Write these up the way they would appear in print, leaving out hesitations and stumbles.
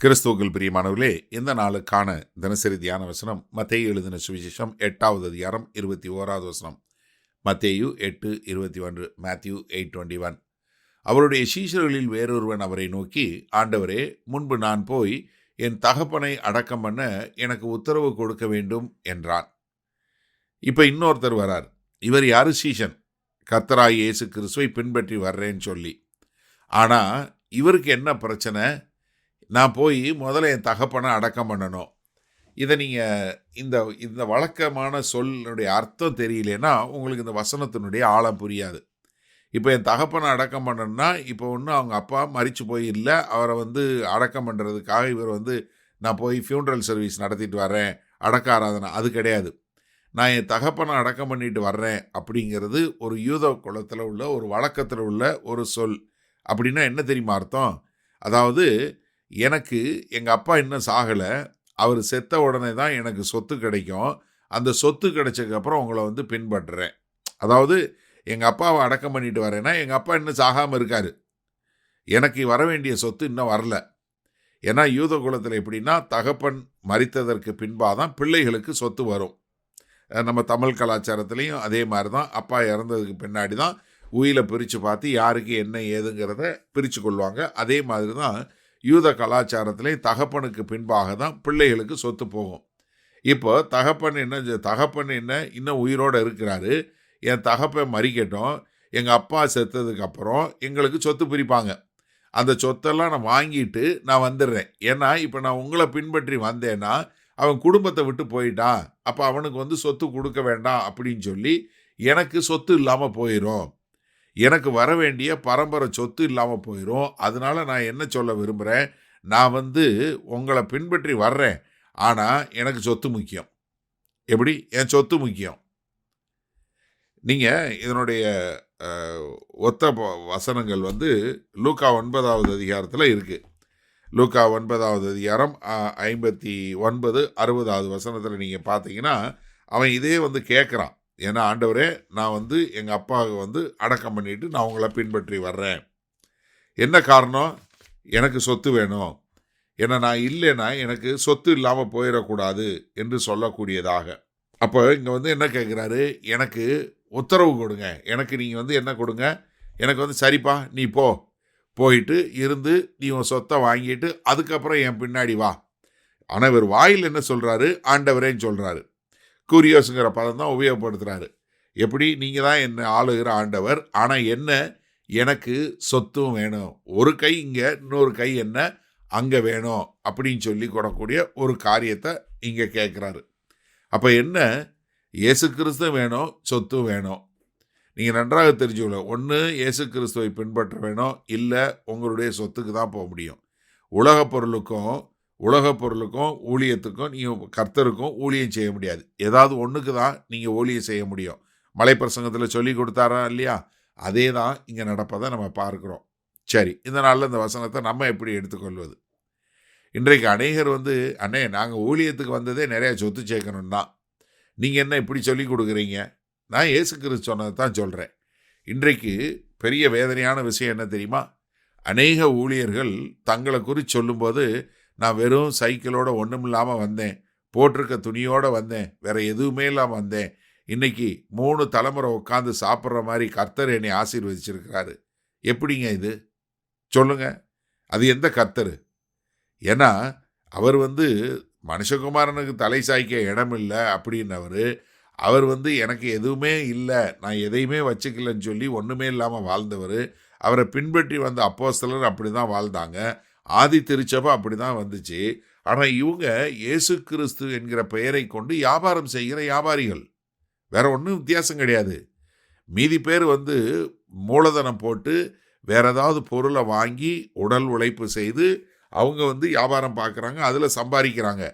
கிறிஸ்துவுக்குள் பிரியமானவர்களே, இந்த நாளுக்கான தினசரி தியான வசனம் மத்தேயு எழுதின சுவிசேஷம் 8வது அதிகாரம் 21வது வசனம். மத்தேயு 8:21, மேத்யூ 8:21. அவருடைய சீஷர்களில் வேறொருவன் அவரை நோக்கி, ஆண்டவரே, முன்பு நான் போய் என் தகப்பனை அடக்கம் பண்ண எனக்கு உத்தரவு கொடுக்க வேண்டும் என்றான். இப்ப இன்னொருத்தர் வரார். இவர் யாரு? சீஷன். கர்த்தராகிய இயேசு கிறிஸ்துவை பின்பற்றி வர்றேன்னு சொல்லி. ஆனா இவருக்கு என்ன பிரச்சனை? நான் போய் முதல்ல என் தகப்பனை அடக்கம் பண்ணணும். இதை நீங்கள் இந்த இந்த வழக்கமான சொல்லுடைய அர்த்தம் தெரியலன்னா உங்களுக்கு இந்த வசனத்தினுடைய ஆழம் புரியாது. இப்போ என் தகப்பனை அடக்கம் பண்ணணும்னா, இப்போ ஒன்றும் அவங்க அப்பா மரித்து போய் இல்லை, அவரை அடக்கம் பண்ணுறதுக்காக இவர் நான் போய் ஃபியூனரல் சர்வீஸ் நடத்திட்டு வர்றேன், அடக்க ஆராதனை, அது கிடையாது. நான் என் தகப்பனை அடக்கம் பண்ணிட்டு வர்றேன் அப்படிங்கிறது ஒரு யூத குலத்தில் உள்ள ஒரு வழக்கத்தில் உள்ள ஒரு சொல். அப்படின்னா என்ன தெரியுமா அர்த்தம்? அதாவது, எனக்கு எங்கள் அப்பா இன்னும் சாகலை, அவர் செத்த உடனே தான் எனக்கு சொத்து கிடைக்கும், அந்த சொத்து கிடைச்சதுக்கப்புறம் உங்களை பின்பற்றுறேன். அதாவது எங்கள் அப்பாவை அடக்கம் பண்ணிட்டு வரேன்னா எங்கள் அப்பா இன்னும் சாகாமல் இருக்கார், எனக்கு வர வேண்டிய சொத்து இன்னும் வரல. ஏன்னா யூத குலத்தில் எப்படின்னா, தகப்பன் மரித்ததற்கு பின்பாக தான் பிள்ளைகளுக்கு சொத்து வரும். நம்ம தமிழ் கலாச்சாரத்துலேயும் அதே மாதிரி தான். அப்பா இறந்ததுக்கு பின்னாடி தான் உயிரை பிரித்து பார்த்து யாருக்கு என்ன ஏதுங்கிறத பிரித்து கொள்வாங்க. அதே மாதிரி தான் யூத கலாச்சாரத்திலே தகப்பனுக்கு பின்பாக தான் பிள்ளைகளுக்கு சொத்து போகும். இப்போ தகப்பன் என்ன இன்னும் உயிரோடு இருக்கிறாரு, என் தகப்பன் மறிக்கட்டும், எங்கள் அப்பா செத்ததுக்கப்புறம் எங்களுக்கு சொத்து பிரிப்பாங்க. அந்த சொத்தெல்லாம் நான் வாங்கிட்டு நான் வந்துடுறேன். ஏன்னா இப்போ நான் உங்களை பின்பற்றி வந்தேன்னா அவன் குடும்பத்தை விட்டு போயிட்டான், அப்போ அவனுக்கு சொத்து கொடுக்க வேண்டாம் அப்படின்னு சொல்லி எனக்கு சொத்து இல்லாமல் போயிடும், எனக்கு வர வேண்டிய பரம்பரை சொத்து இல்லாமல் போயிடும். அதனால நான் என்ன சொல்ல விரும்புகிறேன், நான் உங்களை பின்பற்றி வர்றேன், ஆனால் எனக்கு சொத்து முக்கியம். எப்படி? என் சொத்து முக்கியம். நீங்கள் இதனுடைய ஒத்த வசனங்கள் லூக்கா 9வது அதிகாரத்தில் இருக்குது. லூக்கா 9வது அதிகாரம் 59, 60வது வசனத்தில் நீங்கள் பார்த்தீங்கன்னா அவன் இதே கேட்குறான். ஏன்னா, ஆண்டவரே, நான் எங்கள் அப்பாவை அடக்கம் பண்ணிட்டு நான் உங்களை பின்பற்றி வர்றேன். என்ன காரணம்? எனக்கு சொத்து வேணும். ஏன்னா நான் இல்லைன்னா எனக்கு சொத்து இல்லாமல் போயிடக்கூடாது என்று சொல்லக்கூடியதாக. அப்போ இங்கே என்ன கேட்குறாரு, எனக்கு உத்தரவு கொடுங்க, எனக்கு நீங்கள் என்ன கொடுங்க, எனக்கு சரிப்பா நீ போயிட்டு இருந்து நீ உன் சொத்தை வாங்கிட்டு அதுக்கப்புறம் என் பின்னாடி வா. ஆனால் இவர் வாயில் என்ன சொல்கிறாரு? ஆண்டவரேன்னு சொல்கிறாரு. கூரியோஸுங்கிற பதம் தான் உபயோகப்படுத்துகிறாரு. எப்படி? நீங்கள் தான் என்னை ஆளுகிற ஆண்டவர், ஆனால் என்ன, எனக்கு சொத்தும் வேணும், ஒரு கை இங்கே இன்னொரு கை என்ன அங்கே வேணும் அப்படின்னு சொல்லி கொடக்கூடிய ஒரு காரியத்தை இங்கே கேட்குறாரு. அப்போ என்ன? இயேசு கிறிஸ்து வேணும், சொத்தும் வேணும். நீங்கள் நன்றாக தெரிஞ்சுக்கல, ஒன்று இயேசு கிறிஸ்துவை பின்பற்ற வேணும், இல்லை உங்களுடைய சொத்துக்கு தான் போக முடியும். உலகப் பொருளுக்கும் ஊழியத்துக்கும் நீங்கள் கர்த்தருக்கும் ஊழியம் செய்ய முடியாது. ஏதாவது ஒன்றுக்கு தான் நீங்கள் ஊழியம் செய்ய முடியும். மலைப்பிரசங்கத்தில் சொல்லி கொடுத்தாரா இல்லையா? அதே தான் இங்கே நடப்பதை நம்ம பார்க்குறோம். சரி, இந்த நாளில் இந்த வசனத்தை நம்ம எப்படி எடுத்துக்கொள்வது? இன்றைக்கு அநேகர் அண்ணே, நாங்கள் ஊழியத்துக்கு வந்ததே நிறையா சொத்து சேர்க்கணும் தான், நீங்கள் என்ன இப்படி சொல்லி கொடுக்குறீங்க? நான் இயேசு கிறிஸ்து சொன்னதை தான் சொல்கிறேன். இன்றைக்கு பெரிய வேதனையான விஷயம் என்ன தெரியுமா? அநேக ஊழியர்கள் தங்களை குறித்து சொல்லும்போது, நான் வெறும் சைக்கிளோட ஒன்றும் இல்லாமல் வந்தேன், போட்டிருக்க துணியோடு வந்தேன், வேற எதுவுமே இல்லாமல் வந்தேன், இன்னைக்கு 3 தலைமுறை உட்காந்து சாப்பிட்ற மாதிரி கர்த்தர் என்னை ஆசீர்வதிச்சிருக்கிறாரு. எப்படிங்க இது? சொல்லுங்க, அது எந்த கர்த்தர்? ஏன்னா அவர் மனுஷகுமாரனுக்கு தலை சாய்க்க இடம் இல்லை அப்படின்னவர், அவர் எனக்கு எதுவுமே இல்லை, நான் எதையுமே வச்சுக்கலன்னு சொல்லி ஒன்றுமே இல்லாமல் வாழ்ந்தவர். அவரை பின்பற்றி வந்த அப்போஸ்தலர் அப்படி தான் வாழ்ந்தாங்க, ஆதி திருச்சபை அப்படி தான் வந்துச்சு. ஆனால் இவங்க இயேசு கிறிஸ்து என்கிற பெயரை கொண்டு வியாபாரம் செய்கிற வியாபாரிகள், வேற ஒன்றும் வித்தியாசம் கிடையாது. மீதி பேர் மூலதனம் போட்டு வேற ஏதாவது பொருளை வாங்கி உடல் உழைப்பு செய்து அவங்க வியாபாரம் பார்க்குறாங்க, அதில் சம்பாதிக்கிறாங்க.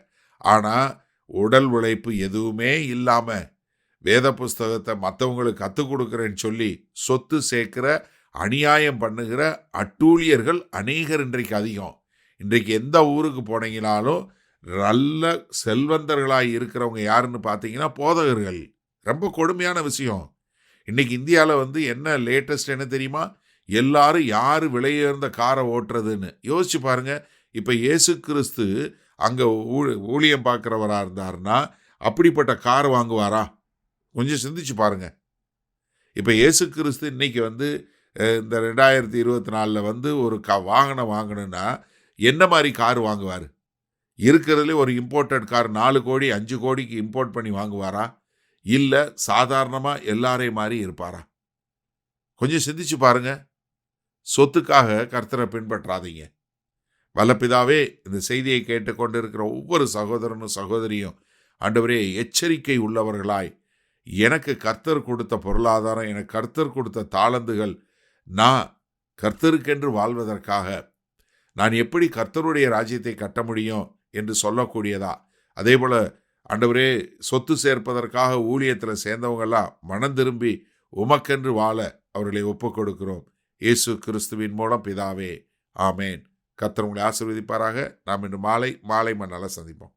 ஆனால் உடல் உழைப்பு எதுவுமே இல்லாமல் வேத புஸ்தகத்தை மற்றவங்களுக்கு கற்றுக் கொடுக்குறேன்னு சொல்லி சொத்து சேர்க்கிற, அநியாயம் பண்ணுகிற அட்டூழியர்கள் அநேகர் இன்றைக்கு அதிகம். இன்றைக்கு எந்த ஊருக்கு போனீங்கனாலும் நல்ல செல்வந்தர்களாக இருக்கிறவங்க யாருன்னு பார்த்தீங்கன்னா போதகர்கள். ரொம்ப கொடுமையான விஷயம். இன்றைக்கி இந்தியாவில் என்ன லேட்டஸ்ட் என்ன தெரியுமா? எல்லாரும் யார் விலையுயர்ந்த காரை ஓட்டுறதுன்னு யோசிச்சு பாருங்கள். இப்போ இயேசு கிறிஸ்து அங்கே ஊழியம் பார்க்குறவராக இருந்தாருன்னா அப்படிப்பட்ட கார் வாங்குவாரா? கொஞ்சம் சிந்திச்சு பாருங்க. இப்போ இயேசு கிறிஸ்து இன்னைக்கு இந்த 2024 ஒரு வாகனம் வாங்கணும்னா என்ன மாதிரி கார் வாங்குவார்? இருக்கிறதுலே ஒரு இம்போர்ட்டட் கார் 4 கோடி 5 கோடிக்கு இம்போர்ட் பண்ணி வாங்குவாரா? இல்லை சாதாரணமாக எல்லாரையும் மாதிரி இருப்பாரா? கொஞ்சம் சிந்திச்சு பாருங்க. சொத்துக்காக கர்த்தரை பின்பற்றாதீங்க. வல்லபிதாவே, இந்த செய்தியை கேட்டுக்கொண்டு இருக்கிற ஒவ்வொரு சகோதரனும் சகோதரியும் ஆண்டவரே எச்சரிக்கை உள்ளவர்களாய், எனக்கு கர்த்தர் கொடுத்த பொருளாதாரம், எனக்கு கர்த்தர் கொடுத்த தாளந்துகள், நான் கர்த்தருக்கென்று வாழ்வதற்காக நான் எப்படி கர்த்தருடைய ராஜ்யத்தை கட்ட முடியும் என்று சொல்லக்கூடியதா? அதே போல ஆண்டவரே, சொத்து சேர்ப்பதற்காக ஊழியத்தில் சேர்ந்தவங்கெல்லாம் மனம் திரும்பி உமக்கென்று வாழ அவர்களை ஒப்புக் கொடுக்கிறோம். இயேசு கிறிஸ்துவின் மூலம் பிதாவே, ஆமேன். கர்த்தர் உங்களை ஆசீர்வதிப்பாராக. நாம் இன்று மாலை மண்ணால சந்திப்போம்.